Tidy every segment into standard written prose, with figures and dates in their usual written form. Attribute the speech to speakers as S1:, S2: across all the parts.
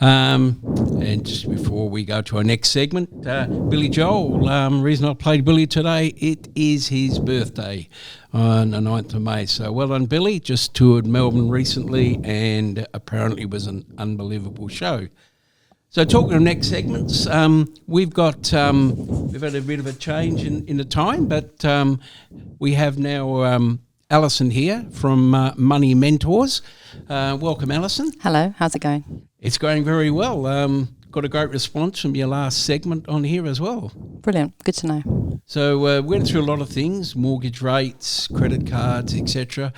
S1: And just before we go to our next segment, Billy Joel, reason I played Billy today, it is his birthday on the 9th of May. So well done, Billy. Just toured Melbourne recently and apparently was an unbelievable show. So talking of next segments, we've had a bit of a change in the time, but we have now Allison here from Money Mentors. Welcome, Allison.
S2: Hello, how's it going?
S1: It's going very well. Got a great response from your last segment on here as well.
S2: Brilliant, good to know.
S1: So we went through a lot of things, mortgage rates, credit cards, etc.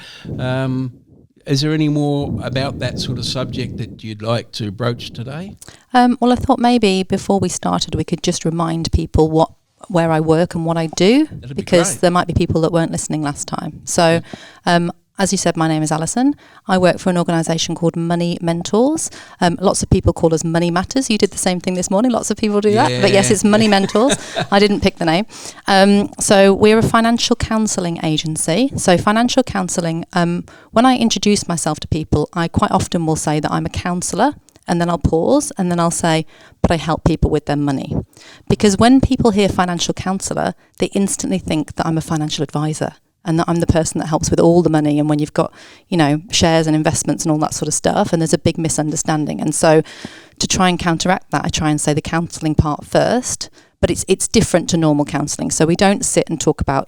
S1: Is there any more about that sort of subject that you'd like to broach today?
S2: Well, I thought maybe before we started we could just remind people where I work and what I do, because there might be people that weren't listening last time. So as you said, my name is Alison. I work for an organisation called Money Mentors. Lots of people call us Money Matters. You did the same thing this morning. Lots of people do that. But yes, it's Money Mentors. I didn't pick the name. So we're a financial counselling agency. So financial counselling, when I introduce myself to people, I quite often will say that I'm a counsellor. And then I'll pause and then I'll say, but I help people with their money. Because when people hear financial counsellor, they instantly think that I'm a financial advisor and that I'm the person that helps with all the money. And when you've got, shares and investments and all that sort of stuff, and there's a big misunderstanding. And so to try and counteract that, I try and say the counselling part first. But it's different to normal counselling. So we don't sit and talk about,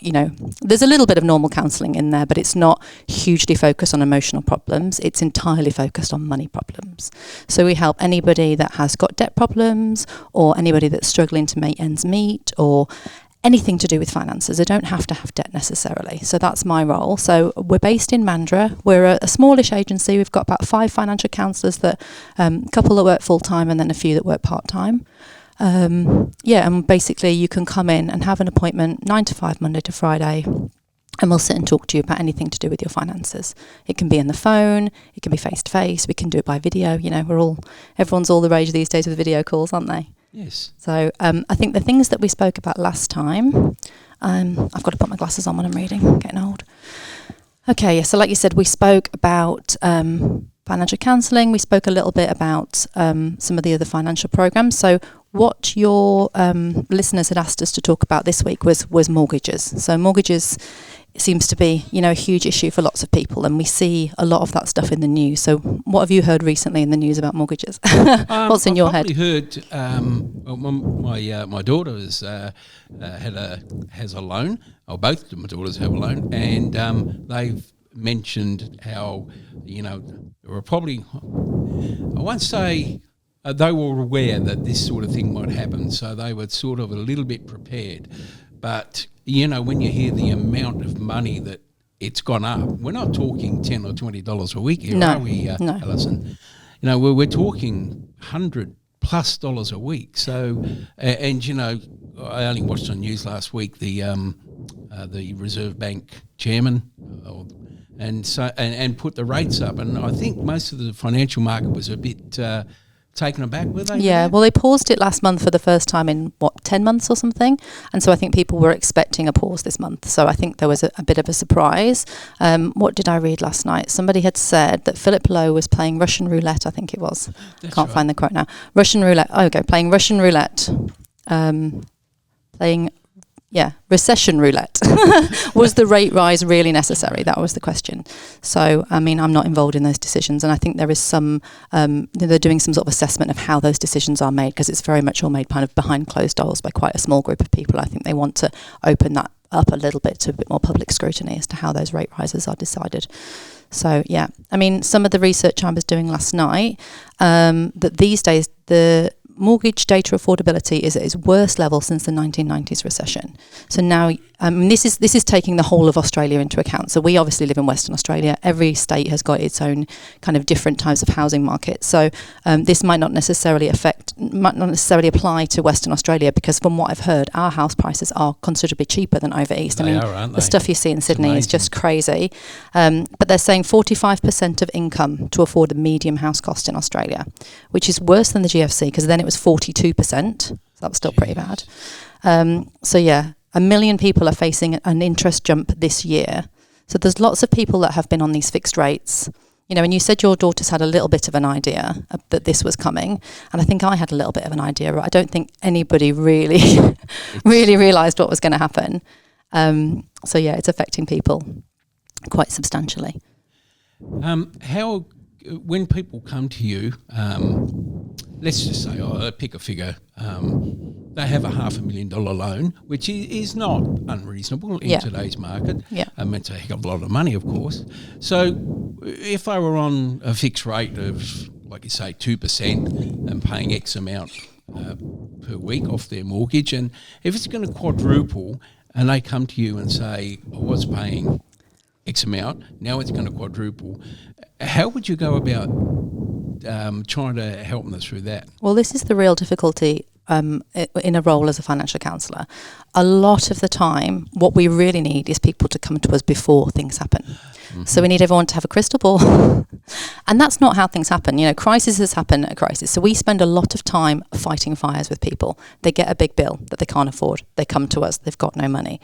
S2: there's a little bit of normal counselling in there, but it's not hugely focused on emotional problems. It's entirely focused on money problems. So we help anybody that has got debt problems or anybody that's struggling to make ends meet or anything to do with finances. They don't have to have debt necessarily. So that's my role. So we're based in Mandurah. We're a smallish agency. We've got about 5 financial counsellors, a couple that work full-time and then a few that work part-time. And basically you can come in and have an appointment 9 to 5 Monday to Friday, and we'll sit and talk to you about anything to do with your finances. It can be on the phone, it can be face to face, we can do it by video. Everyone's all the rage these days with video calls, aren't they?
S1: Yes.
S2: So I think the things that we spoke about last time, I've got to put my glasses on when I'm reading, I'm getting old. Okay, so like you said, we spoke about financial counselling. We spoke a little bit about some of the other financial programs. So what your listeners had asked us to talk about this week was mortgages. So mortgages seems to be, a huge issue for lots of people, and we see a lot of that stuff in the news. So what have you heard recently in the news about mortgages? What's in your head?
S1: I've probably heard my daughter has a loan, or both of my daughters have a loan, and they've mentioned how, there were probably, I won't say they were aware that this sort of thing might happen, so they were sort of a little bit prepared. But, when you hear the amount of money that it's gone up, we're not talking $10 or $20 a week here, are we, Alison? We're talking $100+ a week. So, I only watched on news last week the Reserve Bank chairman and put the rates up, and I think most of the financial market was a bit taken aback, were they?
S2: Yeah, well, they paused it last month for the first time in 10 months or something, and so I think people were expecting a pause this month. So I think there was a bit of a surprise. What did I read last night? Somebody had said that Philip Lowe was playing Russian roulette. I think it was.
S1: That's
S2: Can't find the quote now. Russian roulette. Oh, okay, playing Russian roulette. Recession roulette. Was the rate rise really necessary? That was the question. So, I'm not involved in those decisions, and I think there is some, they're doing some sort of assessment of how those decisions are made, because it's very much all made kind of behind closed doors by quite a small group of people. I think they want to open that up a little bit to a bit more public scrutiny as to how those rate rises are decided. So, yeah, some of the research I was doing last night, that these days the mortgage data affordability is at its worst level since the 1990s recession. So now, this is taking the whole of Australia into account. So we obviously live in Western Australia. Every state has got its own kind of different types of housing market. So this might not necessarily apply to Western Australia, because from what I've heard, our house prices are considerably cheaper than over east. The stuff you see in Sydney is just crazy. But they're saying 45% of income to afford a medium house cost in Australia, which is worse than the GFC, because then it was 42%. So that was still pretty bad. 1 million people are facing an interest jump this year. So there's lots of people that have been on these fixed rates And you said your daughters had a little bit of an idea that this was coming, and I think I had a little bit of an idea. I don't think anybody really realised what was going to happen. So yeah, it's affecting people quite substantially.
S1: How, when people come to you, let's just say, pick a figure, they have a $500,000 loan, which is not unreasonable in today's market.
S2: Yeah.
S1: It's a heck of a lot of money, of course. So if they were on a fixed rate of, like you say, 2% and paying X amount per week off their mortgage, and if it's going to quadruple and they come to you and say, I was paying X amount, now it's going to quadruple, how would you go about trying to help them through that?
S2: Well, this is the real difficulty in a role as a financial counsellor. A lot of the time, what we really need is people to come to us before things happen. Mm-hmm. So we need everyone to have a crystal ball. And that's not how things happen. Crises happen at a crisis. So we spend a lot of time fighting fires with people. They get a big bill that they can't afford. They come to us. They've got no money.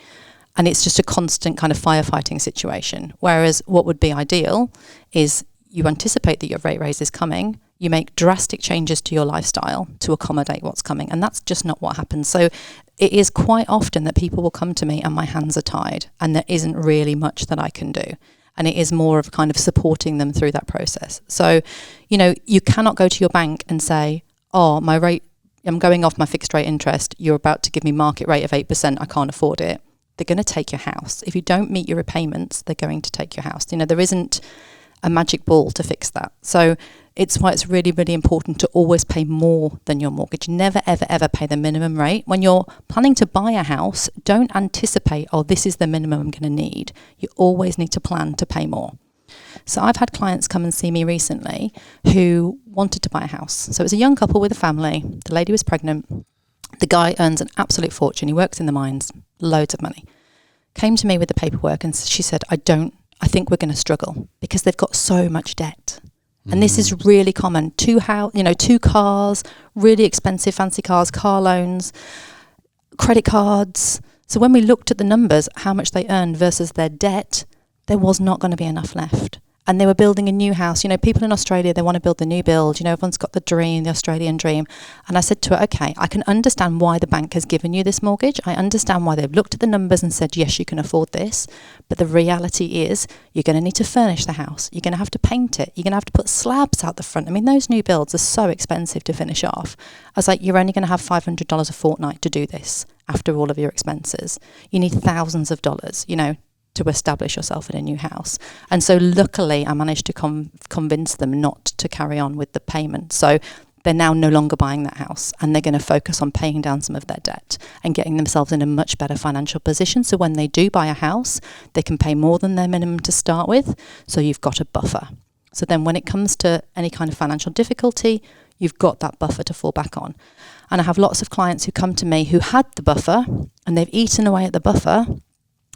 S2: And it's just a constant kind of firefighting situation. Whereas what would be ideal is you anticipate that your rate raise is coming, you make drastic changes to your lifestyle to accommodate what's coming. And that's just not what happens. So it is quite often that people will come to me and my hands are tied and there isn't really much that I can do. And it is more of kind of supporting them through that process. So, you cannot go to your bank and say, oh, my rate, I'm going off my fixed rate interest. You're about to give me market rate of 8%. I can't afford it. They're going to take your house. If you don't meet your repayments, they're going to take your house. There isn't a magic ball to fix that. So it's why it's really, really important to always pay more than your mortgage. Never, ever, ever pay the minimum rate. When you're planning to buy a house, don't anticipate, this is the minimum I'm going to need. You always need to plan to pay more. So I've had clients come and see me recently who wanted to buy a house. So it was a young couple with a family. The lady was pregnant. The guy earns an absolute fortune. He works in the mines, loads of money. Came to me with the paperwork and she said, I think we're going to struggle because they've got so much debt. And this is really common. 2 cars, really expensive fancy cars, car loans, credit cards. So when we looked at the numbers, how much they earned versus their debt, there was not going to be enough left. And they were building a new house. People in Australia, they want to build the new build. Everyone's got the dream, the Australian dream. And I said to her, okay, I can understand why the bank has given you this mortgage. I understand why they've looked at the numbers and said, yes, you can afford this. But the reality is you're going to need to furnish the house. You're going to have to paint it. You're going to have to put slabs out the front. Those new builds are so expensive to finish off. I was like, you're only going to have $500 a fortnight to do this after all of your expenses. You need thousands of dollars, to establish yourself in a new house. And so luckily I managed to convince them not to carry on with the payment. So they're now no longer buying that house and they're going to focus on paying down some of their debt and getting themselves in a much better financial position. So when they do buy a house, they can pay more than their minimum to start with. So you've got a buffer. So then when it comes to any kind of financial difficulty, you've got that buffer to fall back on. And I have lots of clients who come to me who had the buffer and they've eaten away at the buffer.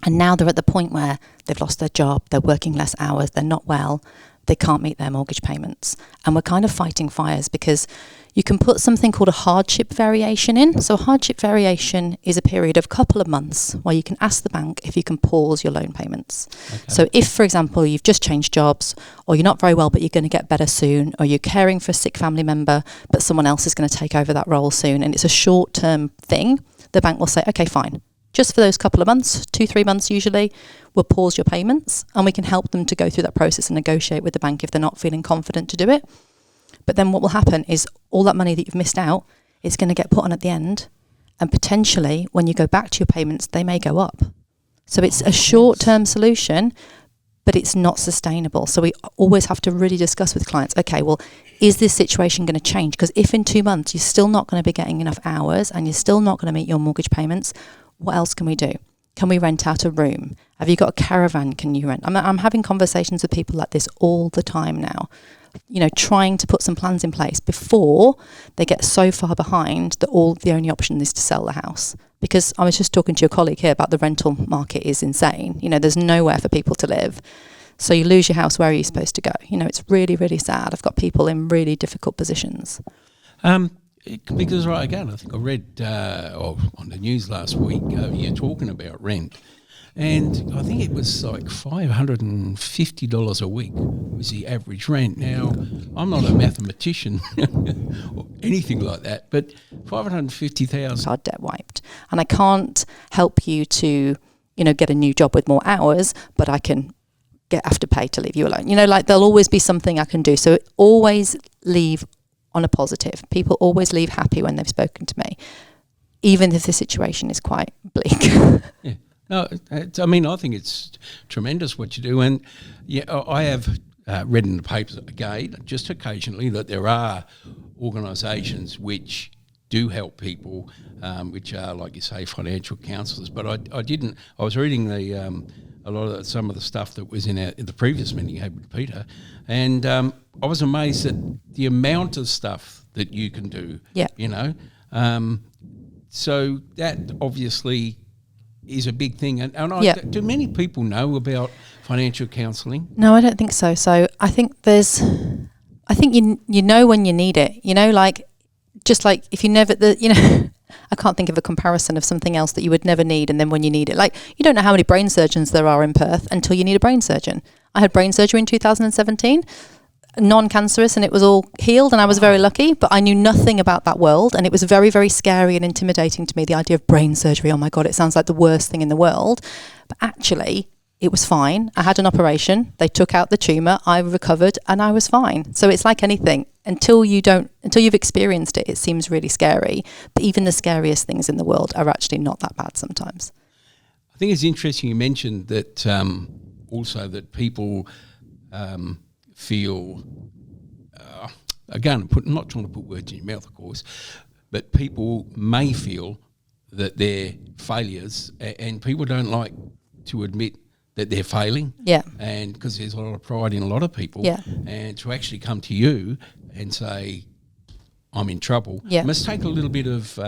S2: And now they're at the point where they've lost their job, they're working less hours, they're not well, they can't meet their mortgage payments. And we're kind of fighting fires because you can put something called a hardship variation in. So a hardship variation is a period of a couple of months where you can ask the bank if you can pause your loan payments. Okay. So if, for example, you've just changed jobs or you're not very well but you're going to get better soon, or you're caring for a sick family member but someone else is going to take over that role soon and it's a short-term thing, the bank will say, okay, fine. Just for those couple of months, 2-3 months usually, we'll pause your payments and we can help them to go through that process and negotiate with the bank if they're not feeling confident to do it. But then what will happen is all that money that you've missed out is going to get put on at the end, and potentially when you go back to your payments, they may go up. So it's a short-term solution, but it's not sustainable. So we always have to really discuss with clients, okay, well, is this situation going to change? Because if in 2 months you're still not going to be getting enough hours and you're still not going to meet your mortgage payments, what else can we do? Can we rent out a room? Have you got a caravan? Can you rent? I'm having conversations with people like this all the time now, trying to put some plans in place before they get so far behind that the only option is to sell the house. Because I was just talking to your colleague here about the rental market is insane. There's nowhere for people to live. So you lose your house, where are you supposed to go? It's really, really sad. I've got people in really difficult positions.
S1: Because again, I think I read on the news last week, you're talking about rent. And I think it was like $550 a week was the average rent. Now, I'm not a mathematician or anything like that, but $550,000.
S2: Our debt wiped. And I can't help you to, get a new job with more hours, but I can get Afterpay to leave you alone. There'll always be something I can do. So always leave on a positive. People always leave happy when they've spoken to me, even if the situation is quite bleak.
S1: Yeah. No, I think it's tremendous what you do. And I have read in the papers again, just occasionally, that there are organisations which do help people, which are, like you say, financial counsellors. But I was reading some of the stuff that was in the previous meeting you had with Peter, and I was amazed at the amount of stuff that you can do.
S2: Yeah.
S1: So that obviously is a big thing. Do many people know about financial counselling?
S2: No, I don't think so. So I think you know when you need it. Just like if you never, I can't think of a comparison of something else that you would never need, and then when you need it, you don't know how many brain surgeons there are in Perth until you need a brain surgeon. I had brain surgery in 2017, non-cancerous, and it was all healed, and I was very lucky, but I knew nothing about that world, and it was very, very scary and intimidating to me, the idea of brain surgery. Oh my God, it sounds like the worst thing in the world. But actually, it was fine. I had an operation. They took out the tumour. I recovered and I was fine. So it's like anything. Until you've experienced it, it seems really scary. But even the scariest things in the world are actually not that bad sometimes.
S1: I think it's interesting you mentioned that also that people feel, again, I'm not trying to put words in your mouth, of course, but people may feel that they're failures, and people don't like to admit that they're failing.
S2: Yeah.
S1: And because there's a lot of pride in a lot of people.
S2: Yeah.
S1: And to actually come to you and say, I'm in trouble, must take a little bit of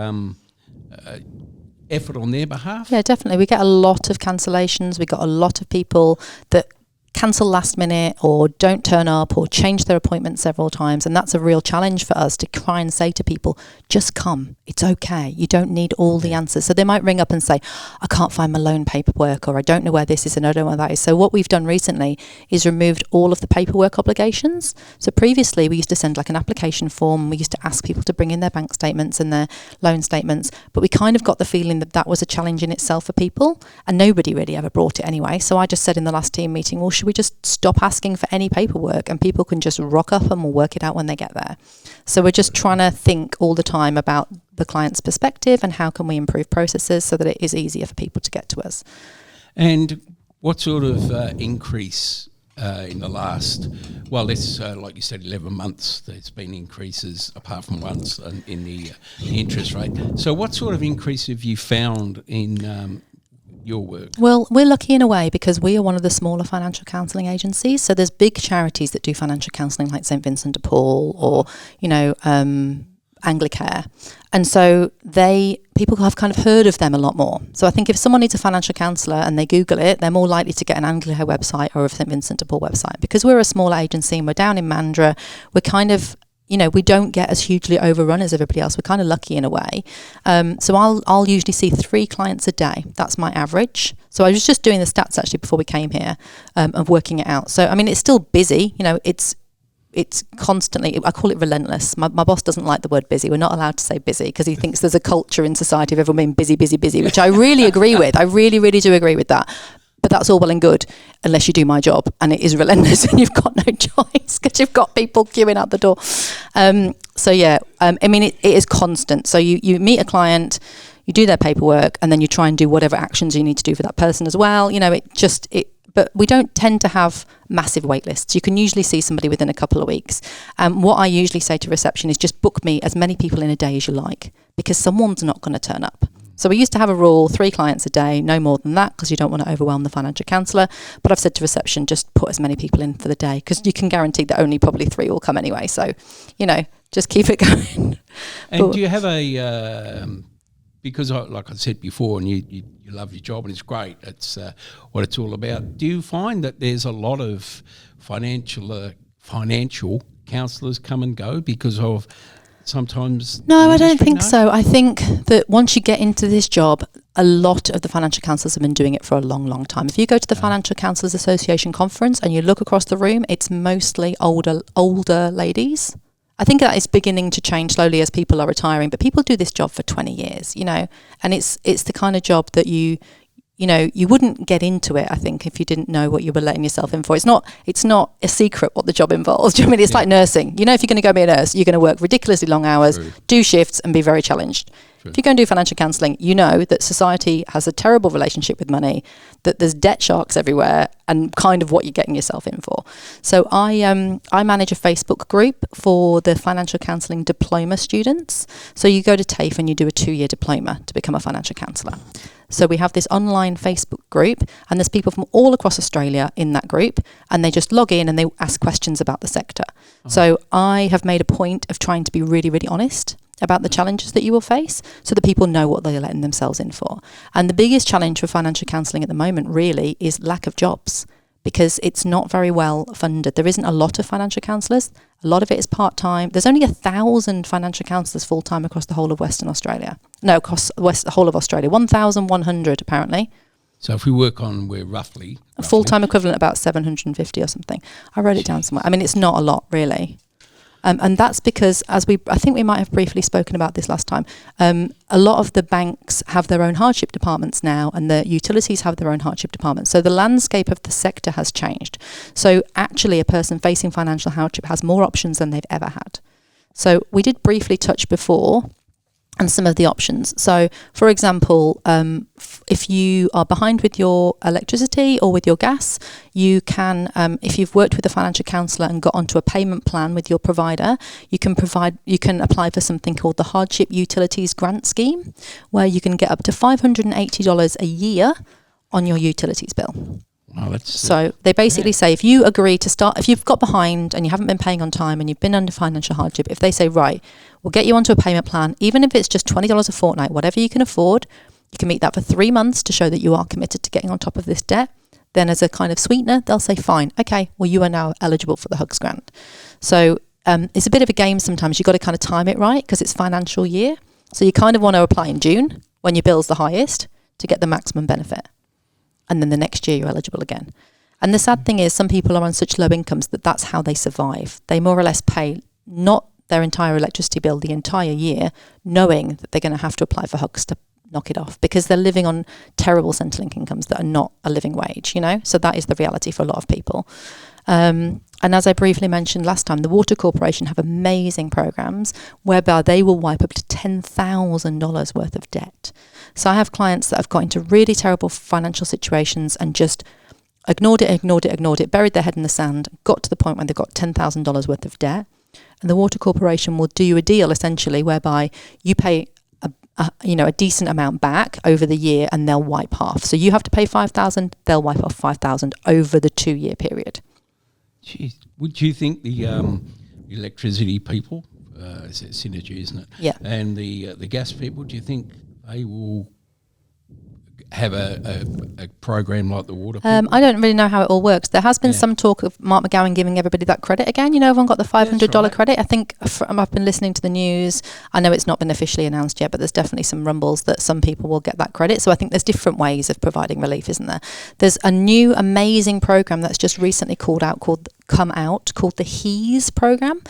S1: effort on their behalf.
S2: Yeah, definitely. We get a lot of cancellations. We got a lot of people that cancel last minute or don't turn up or change their appointment several times, and that's a real challenge for us to try and say to people, just come, it's okay, you don't need all the answers. So they might ring up and say, I can't find my loan paperwork, or I don't know where this is and I don't know where that is. So what we've done recently is removed all of the paperwork obligations. So previously we used to send an application form, we used to ask people to bring in their bank statements and their loan statements, but we kind of got the feeling that was a challenge in itself for people, and nobody really ever brought it anyway. So I just said in the last team meeting, well, should we just stop asking for any paperwork and people can just rock up and we'll work it out when they get there. So we're just trying to think all the time about the client's perspective and how can we improve processes so that it is easier for people to get to us.
S1: And what sort of increase in the last, like you said, 11 months, there's been increases apart from once in the interest rate. So what sort of increase have you found in your work?
S2: Well, we're lucky in a way because we are one of the smaller financial counselling agencies. So there's big charities that do financial counselling like St Vincent de Paul or, Anglicare. And so people have kind of heard of them a lot more. So I think if someone needs a financial counsellor and they Google it, they're more likely to get an Anglicare website or a St Vincent de Paul website. Because we're a smaller agency and we're down in Mandurah, we're kind of, we don't get as hugely overrun as everybody else. We're kind of lucky in a way. So I'll usually see 3 clients a day. That's my average. So I was just doing the stats actually before we came here of working it out. So, it's still busy. It's constantly, I call it relentless. My boss doesn't like the word busy. We're not allowed to say busy because he thinks there's a culture in society of everyone being busy, busy, busy, which I really agree with. I really, really do agree with that. But that's all well and good unless you do my job, and it is relentless and you've got no choice because you've got people queuing out the door. It is constant. So you meet a client, you do their paperwork, and then you try and do whatever actions you need to do for that person as well. But we don't tend to have massive wait lists. You can usually see somebody within a couple of weeks. What I usually say to reception is just book me as many people in a day as you like, because someone's not going to turn up. So we used to have a rule, 3 clients a day, no more than that, because you don't want to overwhelm the financial counsellor. But I've said to reception, just put as many people in for the day, because you can guarantee that only probably 3 will come anyway. So, just keep it going.
S1: And do you have because like I said before, and you love your job and it's great, it's what it's all about. Do you find that there's a lot of financial counsellors come and go because of sometimes?
S2: No, I don't think so. I think that once you get into this job, a lot of the financial counsellors have been doing it for a long, long time. If you go to the Financial Counsellors Association conference and you look across the room, it's mostly older ladies. I think that is beginning to change slowly as people are retiring, but people do this job for 20 years, you know, and it's the kind of job that you wouldn't get into it, I think, if you didn't know what you were letting yourself in for. It's not a secret what the job involves. Do you know what I mean? It's like nursing. You know, if you're going to go be a nurse, you're going to work ridiculously long hours, do shifts and be very challenged. If you go and do financial counselling, you know that society has a terrible relationship with money, that there's debt sharks everywhere, and kind of what you're getting yourself in for. So I manage a Facebook group for the financial counselling diploma students. So you go to TAFE and you do a 2-year diploma to become a financial counsellor. So we have this online Facebook group, and there's people from all across Australia in that group, and they just log in and they ask questions about the sector. So I have made a point of trying to be really, really honest about the challenges that you will face so that people know what they're letting themselves in for. And the biggest challenge for financial counselling at the moment really is lack of jobs, because it's not very well funded. There isn't a lot of financial counsellors. A lot of it is part-time. There's only 1,000 financial counsellors full-time across the whole of Western Australia. No, across the whole of Australia. 1,100 apparently.
S1: So if we work on, we're roughly
S2: A full-time equivalent about 750 or something. I wrote it down somewhere. I mean, it's not a lot really. And that's because, I think we might have briefly spoken about this last time, a lot of the banks have their own hardship departments now, and the utilities have their own hardship departments. So the landscape of the sector has changed. So actually a person facing financial hardship has more options than they've ever had. So we did briefly touch before on some of the options. So for example, if you are behind with your electricity or with your gas, you can, if you've worked with a financial counsellor and got onto a payment plan with your provider, you can apply for something called the Hardship Utilities Grant Scheme, where you can get up to $580 a year on your utilities bill.
S1: Wow,
S2: so they basically say if you agree to start, if you've got behind and you haven't been paying on time and you've been under financial hardship, if they say, right, we'll get you onto a payment plan, even if it's just $20 a fortnight, whatever you can afford, you can meet that for 3 months to show that you are committed to getting on top of this debt. Then as a kind of sweetener, they'll say, fine, okay, well, you are now eligible for the HUGS grant. So it's a bit of a game sometimes. You've got to kind of time it right because it's financial year. So you kind of want to apply in June when your bill's the highest to get the maximum benefit. And then the next year you're eligible again. And the sad thing is some people are on such low incomes that that's how they survive. They more or less pay not their entire electricity bill the entire year, knowing that they're going to have to apply for HUGS to knock it off because they're living on terrible Centrelink incomes that are not a living wage, you know? So that is the reality for a lot of people. And as I briefly mentioned last time, the Water Corporation have amazing programs whereby they will wipe up to $10,000 worth of debt. So I have clients that have got into really terrible financial situations and just ignored it, buried their head in the sand, got to the point where they've got $10,000 worth of debt. And the Water Corporation will do you a deal essentially whereby you pay a decent amount back over the year and they'll wipe half. So you have to pay $5,000, they'll wipe off $5,000 over the 2-year period.
S1: Jeez. Would you think the electricity people, it's Synergy, isn't it?
S2: Yeah.
S1: And the gas people, do you think they will have a program like the water people?
S2: I don't really know how it all works. There has been some talk of Mark McGowan giving everybody that credit again. You know, everyone got the $500 credit. I think I've been listening to the news. I know it's not been officially announced yet, but there's definitely some rumbles that some people will get that credit. So I think there's different ways of providing relief, isn't there? There's a new amazing program that's just recently called the HEAS program.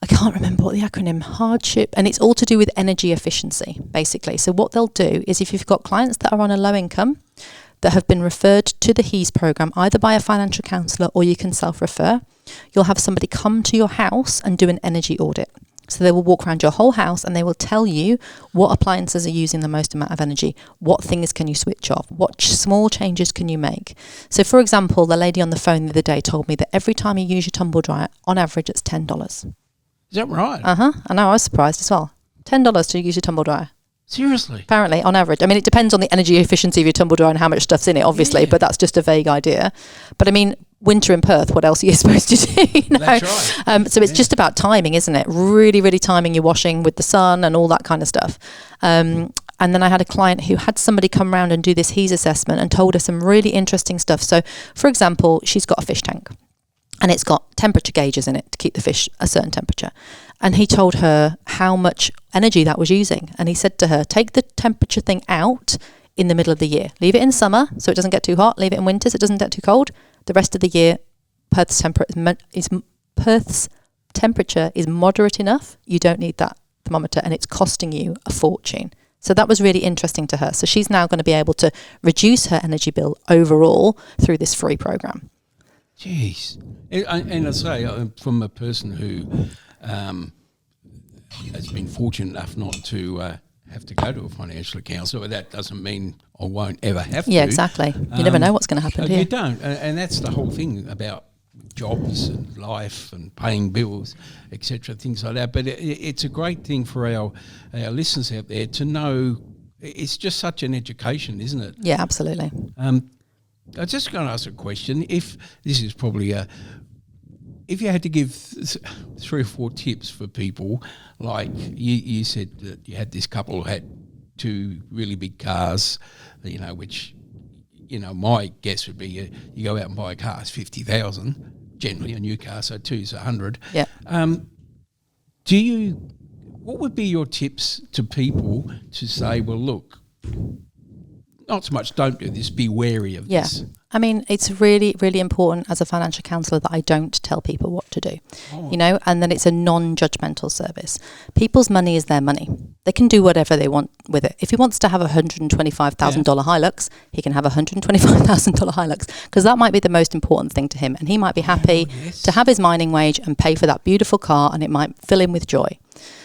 S2: I can't remember what the acronym, hardship, and it's all to do with energy efficiency, basically. So what they'll do is if you've got clients that are on a low income that have been referred to the HEAS program, either by a financial counsellor or you can self-refer, you'll have somebody come to your house and do an energy audit. So they will walk around your whole house and they will tell you what appliances are using the most amount of energy, what things can you switch off, what small changes can you make. So for example, the lady on the phone the other day told me that every time you use your tumble dryer, on average it's $10.
S1: Is that right?
S2: I know, I was surprised as well. $10 to use your tumble dryer.
S1: Seriously?
S2: Apparently, on average. I mean, it depends on the energy efficiency of your tumble dryer and how much stuff's in it, obviously, but that's just a vague idea. But I mean, winter in Perth, what else are you supposed to do? You know?
S1: That's right.
S2: So it's just about timing, isn't it? Really, really timing your washing with the sun and all that kind of stuff. And then I had a client who had somebody come around and do this HEAS assessment and told her some really interesting stuff. So, for example, she's got a fish tank. And it's got temperature gauges in it to keep the fish a certain temperature. And he told her how much energy that was using. And he said to her, take the temperature thing out. in the middle of the year. Leave it in summer so it doesn't get too hot. Leave it in winter so it doesn't get too cold. The rest of the year, Perth's temperature is moderate enough. You don't need that thermometer, and it's costing you a fortune. So that was really interesting to her. So she's now going to be able to reduce her energy bill overall through this free program.
S1: Jeez. And I say, from a person who has been fortunate enough not to have to go to a financial counsellor, but that doesn't mean I won't ever have to.
S2: Yeah, exactly. You never know what's going to happen to you.
S1: You don't. And that's the whole thing about jobs and life and paying bills, etc., things like that. But it's a great thing for our listeners out there to know. It's just such an education, isn't it?
S2: Yeah, absolutely.
S1: I'm just going to ask a question. If this is probably if you had to give 3 or 4 tips for people, like you said that you had this couple who had 2 really big cars, which, my guess would be you go out and buy a car, it's 50,000, generally a new car, so 2 is 100.
S2: Yeah.
S1: What would be your tips to people to say, well, look, not so much don't do this, be wary of this?
S2: I mean, it's really, really important as a financial counsellor that I don't tell people what to do, and then it's a non-judgmental service. People's money is their money. They can do whatever they want with it. If he wants to have a $125,000 Hilux, he can have a $125,000 Hilux, because that might be the most important thing to him. And he might be happy to have his mining wage and pay for that beautiful car, and it might fill him with joy.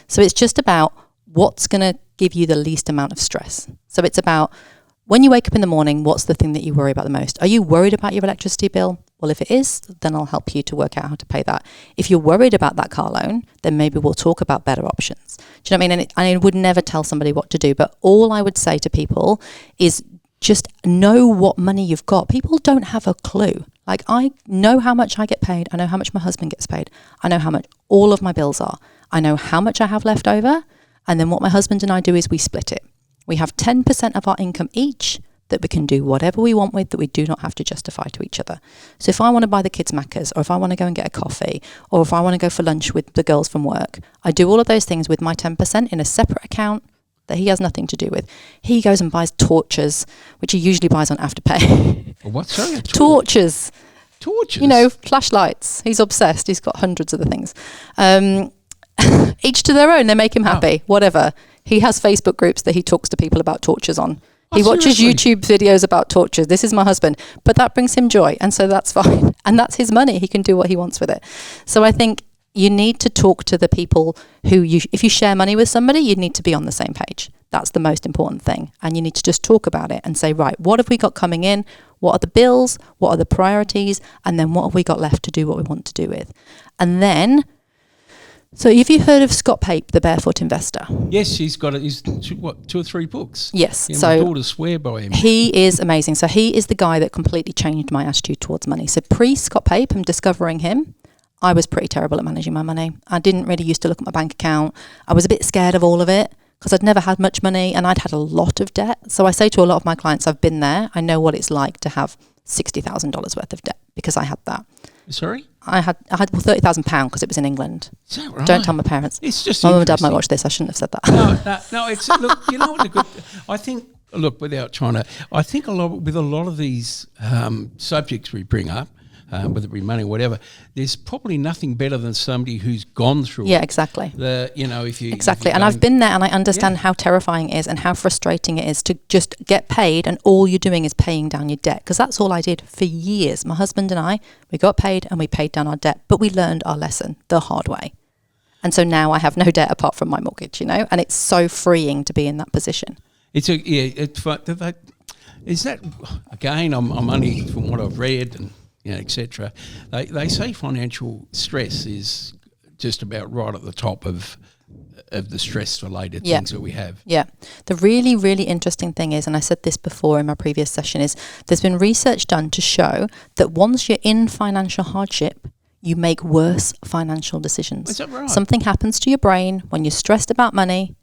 S2: So it's just about what's going to give you the least amount of stress. So it's about, when you wake up in the morning, what's the thing that you worry about the most? Are you worried about your electricity bill? Well, if it is, then I'll help you to work out how to pay that. If you're worried about that car loan, then maybe we'll talk about better options. Do you know what I mean? And I would never tell somebody what to do, but all I would say to people is just know what money you've got. People don't have a clue. Like, I know how much I get paid. I know how much my husband gets paid. I know how much all of my bills are. I know how much I have left over. And then what my husband and I do is we split it. We have 10% of our income each that we can do whatever we want with, that we do not have to justify to each other. So if I want to buy the kids Maccas, or if I want to go and get a coffee, or if I want to go for lunch with the girls from work, I do all of those things with my 10% in a separate account that he has nothing to do with. He goes and buys torches, which he usually buys on Afterpay.
S1: What? Sorry?
S2: Torches.
S1: Torches?
S2: Flashlights. He's obsessed. He's got hundreds of the things. Each to their own. They make him happy. Whatever. He has Facebook groups that he talks to people about tortures on. He watches YouTube videos about tortures. This is my husband. But that brings him joy. And so that's fine. And that's his money. He can do what he wants with it. So I think you need to talk to the people who if you share money with somebody, you need to be on the same page. That's the most important thing. And you need to just talk about it and say, right, what have we got coming in? What are the bills? What are the priorities? And then what have we got left to do what we want to do with? And then, so have you heard of Scott Pape, the Barefoot Investor?
S1: Yes, he's got 2 or 3 books.
S2: Yes.
S1: Yeah,
S2: so
S1: my daughters swear by him.
S2: He is amazing. So he is the guy that completely changed my attitude towards money. So pre-Scott Pape, I'm discovering him. I was pretty terrible at managing my money. I didn't really used to look at my bank account. I was a bit scared of all of it because I'd never had much money and I'd had a lot of debt. So I say to a lot of my clients, I've been there. I know what it's like to have $60,000 worth of debt because I had that.
S1: Sorry?
S2: I had £30,000 because it was in England.
S1: Is that right?
S2: Don't tell my parents.
S1: It's just
S2: my mum and dad might watch this. I shouldn't have said
S1: that. No. It's look. You know what? I think. Look, without trying to, I think a lot of these subjects we bring up, whether it be money or whatever, there's probably nothing better than somebody who's gone through it.
S2: Yeah, exactly.
S1: Exactly.
S2: And I've been there and I understand how terrifying it is and how frustrating it is to just get paid and all you're doing is paying down your debt. Because that's all I did for years. My husband and I, we got paid and we paid down our debt, but we learned our lesson the hard way. And so now I have no debt apart from my mortgage, and it's so freeing to be in that position. Is
S1: that, again, I'm only from what I've read and etc. They say financial stress is just about right at the top of the stress-related things that we have.
S2: Yeah. The really, really interesting thing is, and I said this before in my previous session, is there's been research done to show that once you're in financial hardship, you make worse financial decisions.
S1: Is that right?
S2: Something happens to your brain when you're stressed about money,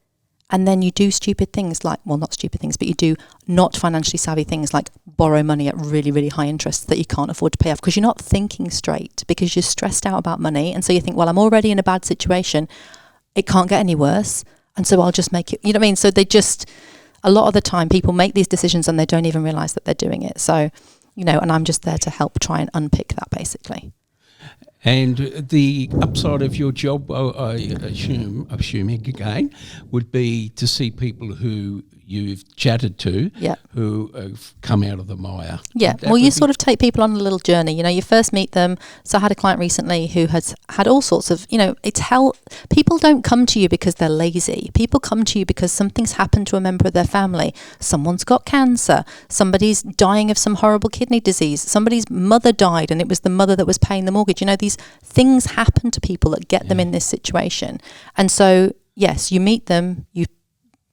S2: and then you do stupid things like, well, not stupid things, but you do not financially savvy things like borrow money at really, really high interest that you can't afford to pay off because you're not thinking straight because you're stressed out about money. And so you think, well, I'm already in a bad situation. It can't get any worse. And so I'll just make it, you know what I mean? So a lot of the time people make these decisions and they don't even realise that they're doing it. So, you know, and I'm just there to help try and unpick that basically.
S1: And the upside of your job, I assuming again, would be to see people who you've chatted to, who have come out of the mire.
S2: Yeah, well, you sort of take people on a little journey. You know, you first meet them. So I had a client recently who has had all sorts of, you know, people don't come to you because they're lazy. People come to you because something's happened to a member of their family. Someone's got cancer. Somebody's dying of some horrible kidney disease. Somebody's mother died and it was the mother that was paying the mortgage. You know, these things happen to people that get them in this situation. And so, yes, you meet them, you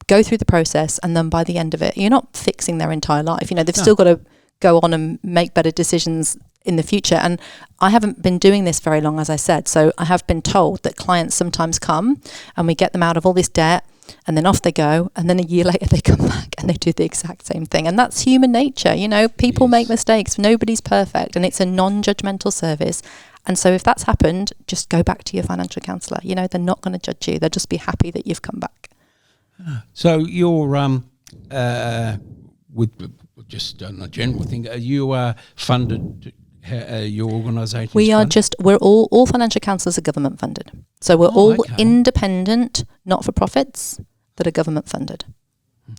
S2: go through the process, and then by the end of it, you're not fixing their entire life. You know, they've still got to go on and make better decisions in the future. And I haven't been doing this very long, as I said. So I have been told that clients sometimes come and we get them out of all this debt and then off they go. And then a year later they come back and they do the exact same thing. And that's human nature. You know, people make mistakes. Nobody's perfect. And it's a non-judgmental service. And so if that's happened, just go back to your financial counsellor. You know, they're not going to judge you. They'll just be happy that you've come back.
S1: So you're with just on a general thing, you are funded. Your organisation?
S2: We're all financial counsellors are government funded. So we're all independent, not for profits that are government funded.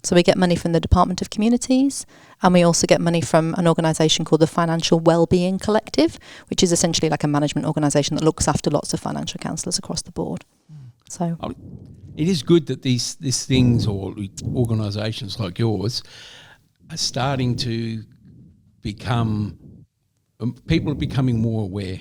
S2: So we get money from the Department of Communities, and we also get money from an organisation called the Financial Wellbeing Collective, which is essentially like a management organisation that looks after lots of financial counsellors across the board. So
S1: it is good that these things or organisations like yours are starting to become, people are becoming more aware.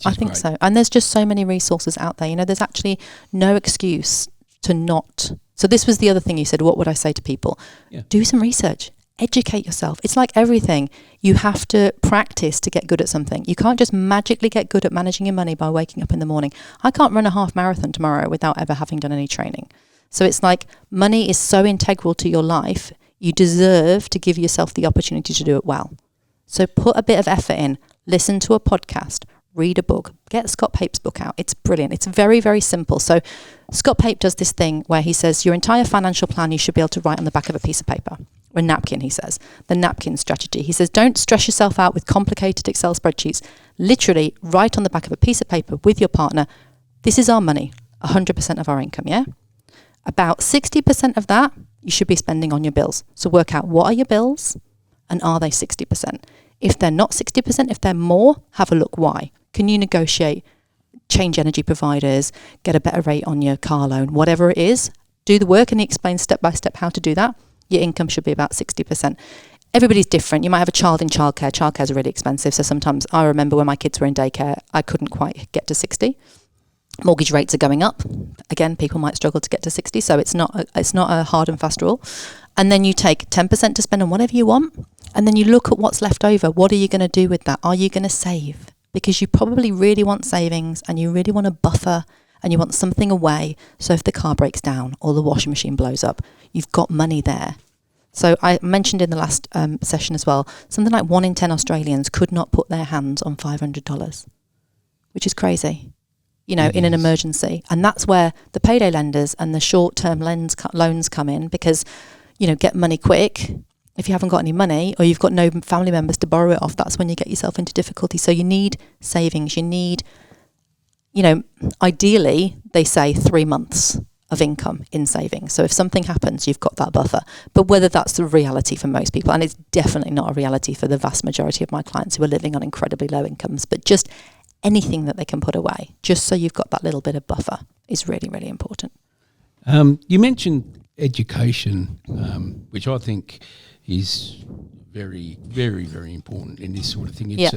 S2: I think so. And there's just so many resources out there. You know, there's actually no excuse to not. So this was the other thing you said, what would I say to people? Yeah. Do some research. Educate yourself. It's like everything. You have to practice to get good at something. You can't just magically get good at managing your money by waking up in the morning. I can't run a half marathon tomorrow without ever having done any training. So it's like money is so integral to your life. You deserve to give yourself the opportunity to do it well. So put a bit of effort in. Listen to a podcast. Read a book. Get Scott Pape's book out. It's brilliant. It's very, very simple. So Scott Pape does this thing where he says your entire financial plan you should be able to write on the back of a piece of paper. Or a napkin, he says. The napkin strategy. He says, don't stress yourself out with complicated Excel spreadsheets. Literally, write on the back of a piece of paper with your partner, this is our money, 100% of our income, yeah? About 60% of that, you should be spending on your bills. So work out what are your bills, and are they 60%? If they're not 60%, if they're more, have a look why. Can you negotiate, change energy providers, get a better rate on your car loan, whatever it is, do the work, and he explains step by step how to do that. Your income should be about 60%. Everybody's different. You might have a child in childcare. Childcare is really expensive. So sometimes I remember when my kids were in daycare, I couldn't quite get to 60. Mortgage rates are going up. Again, people might struggle to get to 60. So it's not a hard and fast rule. And then you take 10% to spend on whatever you want. And then you look at what's left over. What are you going to do with that? Are you going to save? Because you probably really want savings and you really want a buffer and you want something away. So if the car breaks down or the washing machine blows up, you've got money there. So I mentioned in the last session as well, something like 1 in 10 Australians could not put their hands on $500, which is crazy, you know, in an emergency. And that's where the payday lenders and the short-term loans come in because, you know, get money quick. If you haven't got any money or you've got no family members to borrow it off, that's when you get yourself into difficulty. So you need savings. You need, you know, ideally, they say 3 months of income in savings. So if something happens, you've got that buffer. But whether that's the reality for most people, and it's definitely not a reality for the vast majority of my clients who are living on incredibly low incomes, but just anything that they can put away, just so you've got that little bit of buffer, is really, really important.
S1: You mentioned education, which I think is very, very, very important in this sort of thing. It's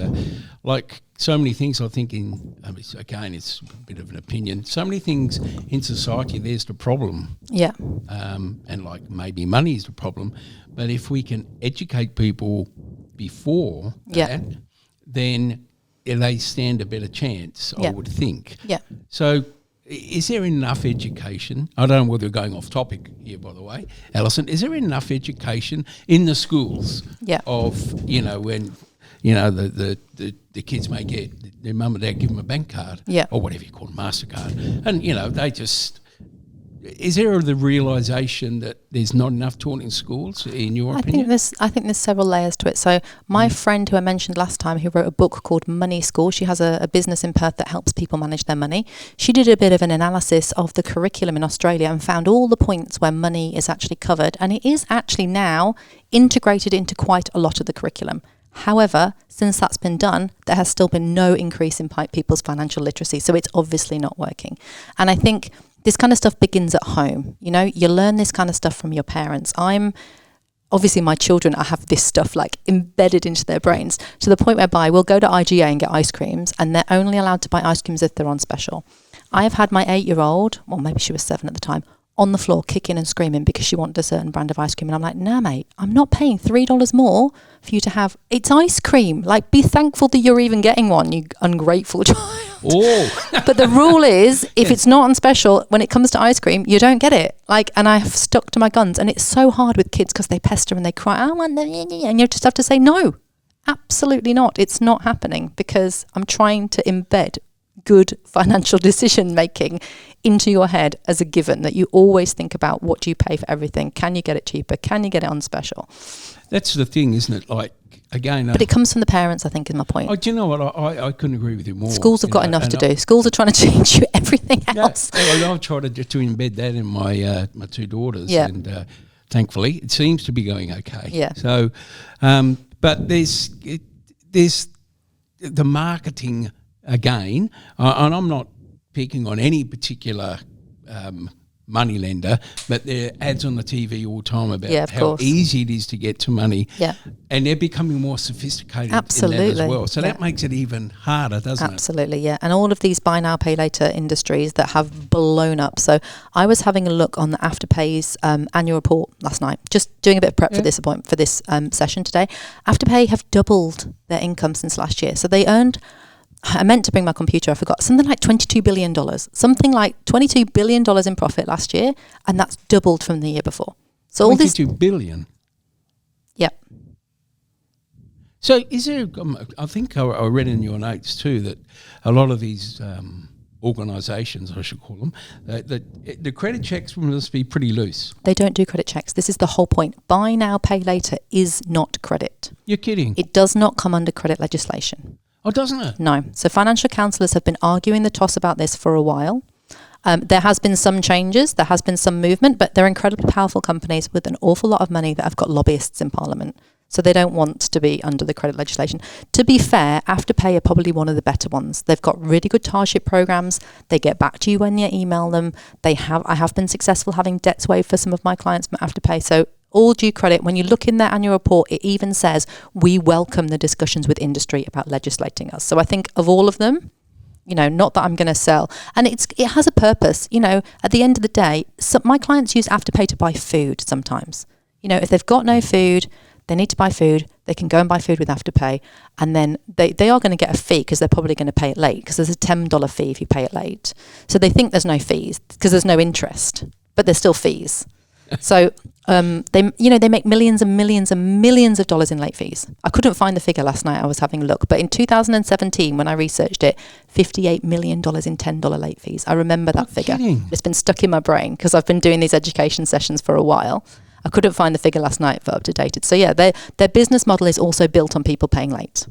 S1: like so many things I think it's a bit of an opinion. So many things in society, there's the problem. Yeah. And like maybe money is the problem. But if we can educate people before that, then they stand a better chance, I would think. Yeah. So is there enough education? I don't know whether we're going off topic here, by the way, Alison. Is there enough education in the schools of, you know, when, you know, the kids may get, their mum and dad give them a bank card or whatever you call it, MasterCard. And, you know, they just, is there the realisation that there's not enough taught in schools, in your opinion?
S2: I think there's several layers to it. So my friend who I mentioned last time, who wrote a book called Money School, she has a business in Perth that helps people manage their money. She did a bit of an analysis of the curriculum in Australia and found all the points where money is actually covered, and it is actually now integrated into quite a lot of the curriculum. However, since that's been done, there has still been no increase in people's financial literacy. So it's obviously not working. And I think this kind of stuff begins at home. You know, you learn this kind of stuff from your parents. Obviously my children, I have this stuff like embedded into their brains to the point whereby we'll go to IGA and get ice creams, and they're only allowed to buy ice creams if they're on special. I have had my 8-year-old, well, maybe she was 7 at the time, on the floor kicking and screaming because she wanted a certain brand of ice cream. And I'm like, no, mate, I'm not paying $3 more for you to have. It's ice cream. Like, be thankful that you're even getting one, you ungrateful child.
S1: Oh.
S2: But the rule is, if it's not on special, when it comes to ice cream, you don't get it. Like, and I have stuck to my guns. And it's so hard with kids because they pester and they cry, I want them, and you just have to say, no, absolutely not. It's not happening, because I'm trying to embed good financial decision making into your head as a given, that you always think about, what do you pay for everything? Can you get it cheaper? Can you get it on special?
S1: That's the thing, isn't it? Like, again...
S2: But it comes from the parents, I think, is my point.
S1: Oh, do you know what? I couldn't agree with you more.
S2: Schools have got enough to do. Schools are trying to change you everything else.
S1: Yeah, I've tried to embed that in my 2 daughters, and thankfully it seems to be going okay.
S2: Yeah.
S1: So, but there's the marketing again, and I'm not picking on any particular money lender, but there are ads on the TV all the time about how easy it is to get to money.
S2: Yeah.
S1: And they're becoming more sophisticated
S2: Absolutely.
S1: in that as well. So that makes it even harder, doesn't it?
S2: Absolutely, yeah. And all of these buy now, pay later industries that have blown up. So I was having a look on the Afterpay's annual report last night, just doing a bit of prep for this appointment, for this session today. Afterpay have doubled their income since last year. So they earned... I meant to bring my computer, I forgot, something like $22 billion. Something like $22 billion in profit last year, and that's doubled from the year before. So all this...
S1: $22 billion?
S2: Yep.
S1: So is there... I think I read in your notes too that a lot of these organisations, I should call them, the credit checks must be pretty loose.
S2: They don't do credit checks. This is the whole point. Buy now, pay later is not credit.
S1: You're kidding?
S2: It does not come under credit legislation.
S1: Oh, doesn't it?
S2: No. So financial counsellors have been arguing the toss about this for a while. There has been some changes, there has been some movement, but they're incredibly powerful companies with an awful lot of money that have got lobbyists in Parliament. So they don't want to be under the credit legislation. To be fair, Afterpay are probably one of the better ones. They've got really good tarship programs. They get back to you when you email them. I have been successful having debts waived for some of my clients from Afterpay. So all due credit, when you look in their annual report, it even says, we welcome the discussions with industry about legislating us. So I think of all of them, you know, not that I'm going to sell. And it has a purpose. You know, at the end of the day, my clients use Afterpay to buy food sometimes. You know, if they've got no food, they need to buy food, they can go and buy food with Afterpay, and then they are going to get a fee because they're probably going to pay it late, because there's a $10 fee if you pay it late. So they think there's no fees because there's no interest, but there's still fees. So they make millions and millions and millions of dollars in late fees. I couldn't find the figure last night. I was having a look, but in 2017, when I researched it, $58 million in $10 late fees. I remember that figure.
S1: Kidding.
S2: It's been stuck in my brain because I've been doing these education sessions for a while. I couldn't find the figure last night for up to date. So yeah, their business model is also built on people paying late.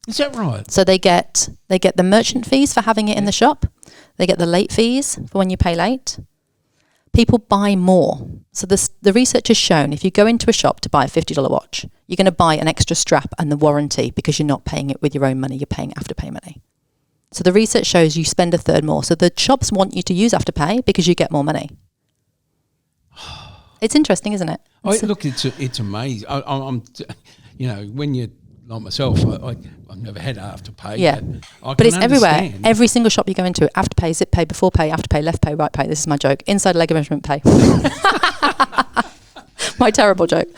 S1: Is that right?
S2: So they get the merchant fees for having it in the shop. They get the late fees for when you pay late. People buy more. So the research has shown if you go into a shop to buy a $50 watch, you're going to buy an extra strap and the warranty because you're not paying it with your own money, you're paying Afterpay money. So the research shows you spend a third more. So the shops want you to use Afterpay because you get more money. It's interesting, isn't it?
S1: Look, it's amazing. I'm when you like myself, I've never had Afterpay.
S2: Yeah, but it's everywhere. Every single shop you go into, Afterpay, Zip Pay, Before Pay, Afterpay, Left Pay, Right Pay. This is my joke. Inside leg measurement pay. My terrible joke.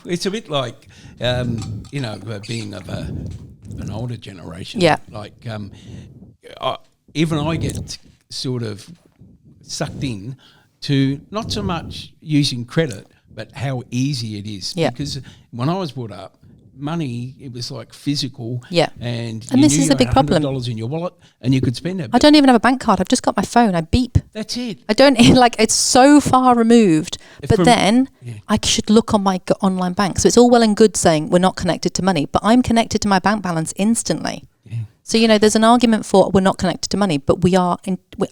S1: It's a bit like, being of an older generation.
S2: Yeah.
S1: Like, even I get sort of sucked in to not so much using credit, but how easy it is.
S2: Yeah.
S1: Because when I was brought up, money, it was like physical.
S2: Yeah.
S1: And
S2: this is a big problem.
S1: $100 in your wallet and you could spend it.
S2: I don't even have a bank card. I've just got my phone. I beep.
S1: That's it.
S2: I don't like, it's so far removed. But then I should look on my online bank. So it's all well and good saying we're not connected to money, but I'm connected to my bank balance instantly. Yeah. So, there's an argument for we're not connected to money, but we are.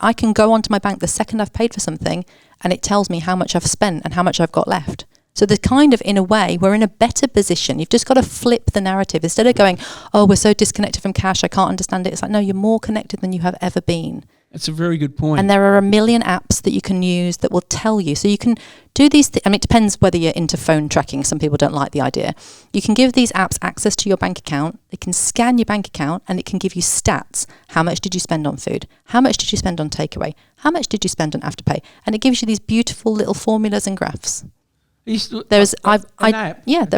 S2: I can go onto my bank the second I've paid for something and it tells me how much I've spent and how much I've got left. So there's kind of, in a way, we're in a better position. You've just got to flip the narrative. Instead of going, oh, we're so disconnected from cash, I can't understand it. It's like, no, you're more connected than you have ever been.
S1: That's a very good point.
S2: And there are a million apps that you can use that will tell you. So you can do these things. I mean, it depends whether you're into phone tracking. Some people don't like the idea. You can give these apps access to your bank account. They can scan your bank account and it can give you stats. How much did you spend on food? How much did you spend on takeaway? How much did you spend on Afterpay? And it gives you these beautiful little formulas and graphs. They're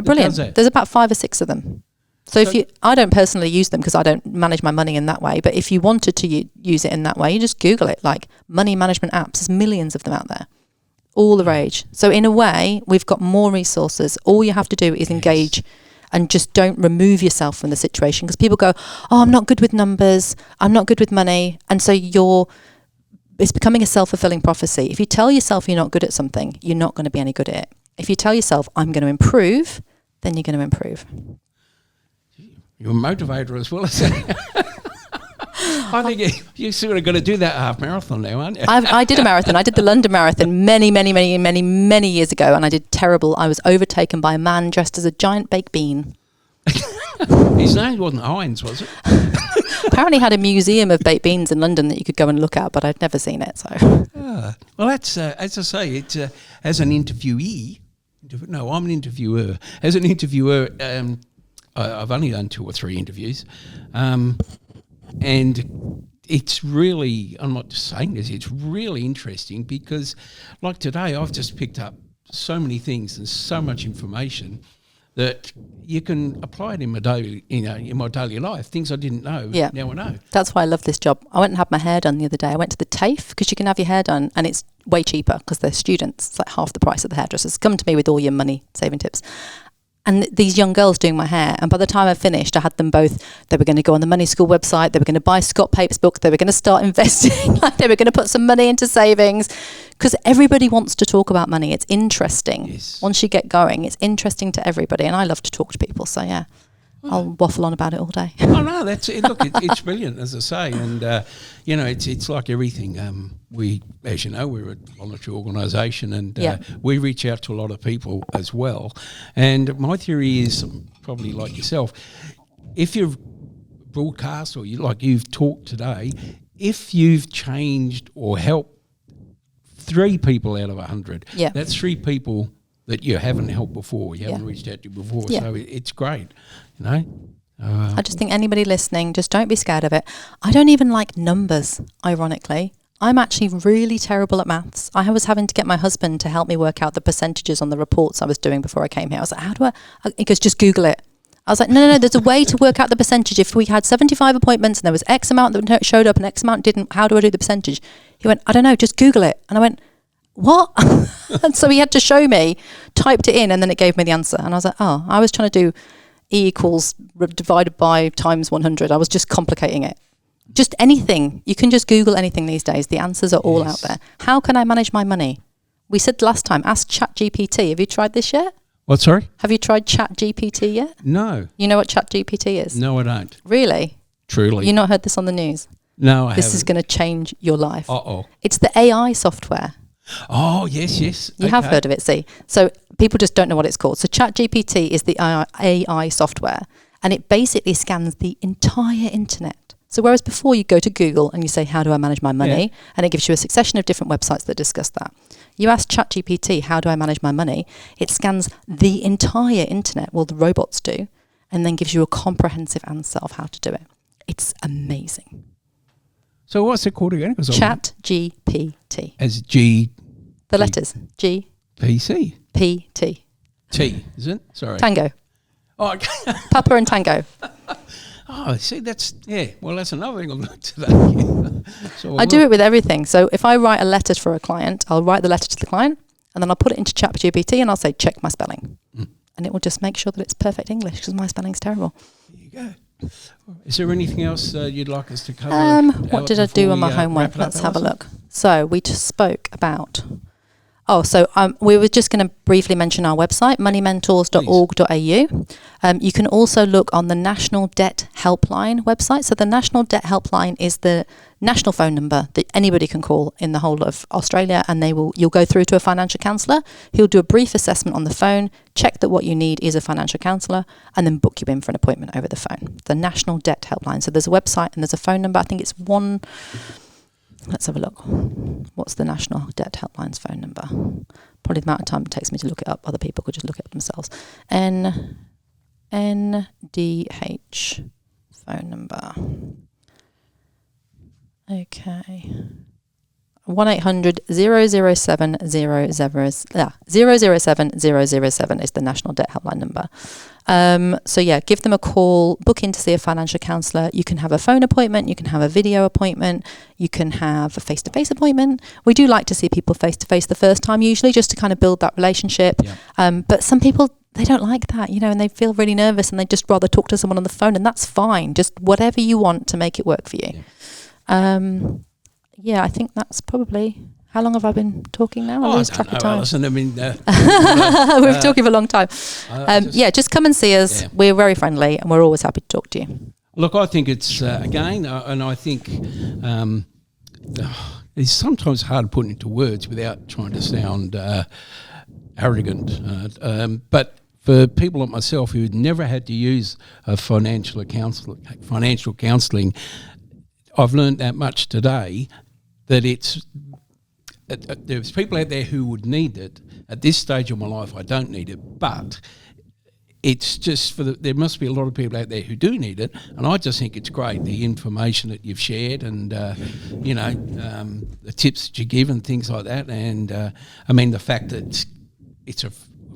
S2: brilliant. There's about 5 or 6 of them. So I don't personally use them because I don't manage my money in that way. But if you wanted to use it in that way, you just Google it, like money management apps. There's millions of them out there, all the rage. So in a way, we've got more resources. All you have to do is engage and just don't remove yourself from the situation. Because people go, oh, I'm not good with numbers. I'm not good with money. And so it's becoming a self-fulfilling prophecy. If you tell yourself you're not good at something, you're not going to be any good at it. If you tell yourself, I'm going to improve, then you're going to improve.
S1: You're a motivator as well as I think you sort of got to do that half marathon now, aren't you?
S2: I did a marathon. I did the London Marathon many years ago, and I did terrible. I was overtaken by a man dressed as a giant baked bean.
S1: His name wasn't Heinz, was it?
S2: Apparently had a museum of baked beans in London that you could go and look at, but I'd never seen it. So,
S1: well, that's as I say, it's as an interviewee. No, I'm an interviewer. As an interviewer, I've only done 2 or 3 interviews, and it's really, I'm not just saying this, it's really interesting because, like today, I've just picked up so many things and so much information that you can apply it in my daily life. Things I didn't know, now I know. That's
S2: why I love this job. I went and had my hair done the other day. I went to the TAFE because you can have your hair done and it's way cheaper because they're students. It's like half the price of the hairdressers. Come to me with all your money saving tips. And these young girls doing my hair, and by the time I finished, I had them both. They were going to go on the Money School website. They were going to buy Scott Pape's book. They were going to start investing. Like they were going to put some money into savings, because everybody wants to talk about money. It's interesting. Yes. Once you get going, it's interesting to everybody, and I love to talk to people. So yeah, I'll waffle on about it all day.
S1: Oh no, that's it. Look, it's brilliant, as I say, and it's like everything. We, as you know, we're a voluntary organisation, and we reach out to a lot of people as well. And my theory is, probably like yourself, if you've broadcast or you've talked today, if you've changed or helped 3 people out of 100, that's 3 people that you haven't helped before, you haven't reached out to before. So it's great, I
S2: just think anybody listening, just don't be scared of it. I don't even like numbers, ironically. I'm actually really terrible at maths. I was having to get my husband to help me work out the percentages on the reports I was doing before I came here. I was like, how do I? He goes, just Google it. I was like, no, there's a way to work out the percentage. If we had 75 appointments and there was X amount that showed up and X amount didn't, how do I do the percentage? He went, I don't know, just Google it. And I went, what? And so he had to show me, typed it in, and then it gave me the answer. And I was like, oh, I was trying to do E equals divided by times 100. I was just complicating it. Just anything. You can just Google anything these days. The answers are all out there. How can I manage my money? We said last time, ask ChatGPT. Have you tried this yet?
S1: What, sorry?
S2: Have you tried ChatGPT yet?
S1: No.
S2: You know what ChatGPT is?
S1: No, I don't.
S2: Really?
S1: Truly.
S2: You not heard this on the news?
S1: No, I haven't.
S2: This is going to change your life.
S1: Uh-oh.
S2: It's the AI software.
S1: Oh, yes.
S2: You have heard of it, see. So people just don't know what it's called. So ChatGPT is the AI software, and it basically scans the entire internet. So whereas before you go to Google and you say, how do I manage my money? And it gives you a succession of different websites that discuss that. You ask ChatGPT, how do I manage my money? It scans the entire internet, well, the robots do, and then gives you a comprehensive answer of how to do it. It's amazing.
S1: So what's it called again?
S2: ChatGPT.
S1: As G...
S2: The letters. G...
S1: PC.
S2: P-T.
S1: T, is it? Sorry.
S2: Tango.
S1: Oh, okay.
S2: Papa and Tango.
S1: Oh, see, that's another thing I've learned today. So
S2: I do it with everything. So if I write a letter for a client, I'll write the letter to the client, and then I'll put it into ChatGPT and I'll say, check my spelling. and it will just make sure that it's perfect English because my spelling's terrible.
S1: There you go. Is there anything else you'd like us to cover?
S2: What did I do on my homework? Let's have a look. So we just spoke about... we were just going to briefly mention our website, moneymentors.org.au. You can also look on the National Debt Helpline website. So the National Debt Helpline is the national phone number that anybody can call in the whole of Australia, and you'll go through to a financial counsellor who'll do a brief assessment on the phone, check that what you need is a financial counsellor, and then book you in for an appointment over the phone. The National Debt Helpline. So there's a website and there's a phone number. I think it's one... Let's have a look. What's the National Debt Helpline's phone number? Probably the amount of time it takes me to look it up. Other people could just look it up themselves. NDH phone number. Okay. 1-800-007-007 is the National Debt Helpline number. Give them a call, book in to see a financial counsellor. You can have a phone appointment, you can have a video appointment, you can have a face-to-face appointment. We do like to see people face-to-face the first time usually, just to kind of build that relationship. Yeah. But some people, they don't like that, and they feel really nervous and they just rather talk to someone on the phone, and that's fine. Just whatever you want to make it work for you. I think that's probably... How long have I been talking now? I lose track of time.
S1: Alison,
S2: we've been talking for a long time. Just come and see us. Yeah. We're very friendly and we're always happy to talk to you.
S1: Look, I think it's, and I think it's sometimes hard putting into words without trying to sound arrogant. But for people like myself who never had to use a financial counselling, I've learned that much today, that there's people out there who would need it. At this stage of my life, I don't need it, but it's just there must be a lot of people out there who do need it, and I just think it's great, the information that you've shared and, the tips that you give and things like that, and, the fact that it's a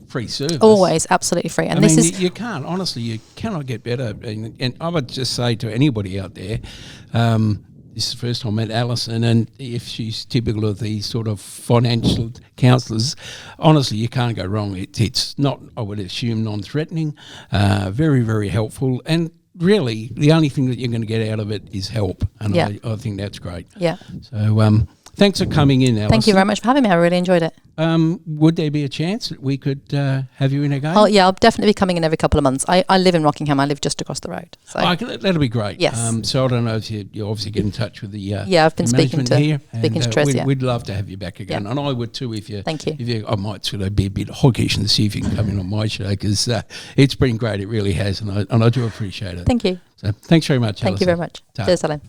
S1: free service.
S2: Always, absolutely free. And
S1: you can't, honestly, you cannot get better, and I would just say to anybody out there, this is the first time I met Alison, and if she's typical of these sort of financial counsellors, honestly, you can't go wrong. It's not, I would assume, non-threatening, very, very helpful, and really the only thing that you're going to get out of it is help, and I think that's great.
S2: Yeah.
S1: So thanks for coming in, Alison.
S2: Thank you very much for having me. I really enjoyed it.
S1: Would there be a chance that we could have you in again?
S2: Oh, yeah, I'll definitely be coming in every couple of months. I live in Rockingham. I live just across the road. So.
S1: That'll be great.
S2: Yes.
S1: So I don't know if you obviously get in touch with the
S2: I've been speaking to Trez.
S1: We'd love to have you back again, and I would too if you.
S2: Thank you.
S1: I might sort of be a bit hoggish and see if you can come in on my show, because it's been great. It really has, and I do appreciate it.
S2: Thank you.
S1: So thanks very much,
S2: Thank
S1: Alison.
S2: you very much. Cheers, Alan.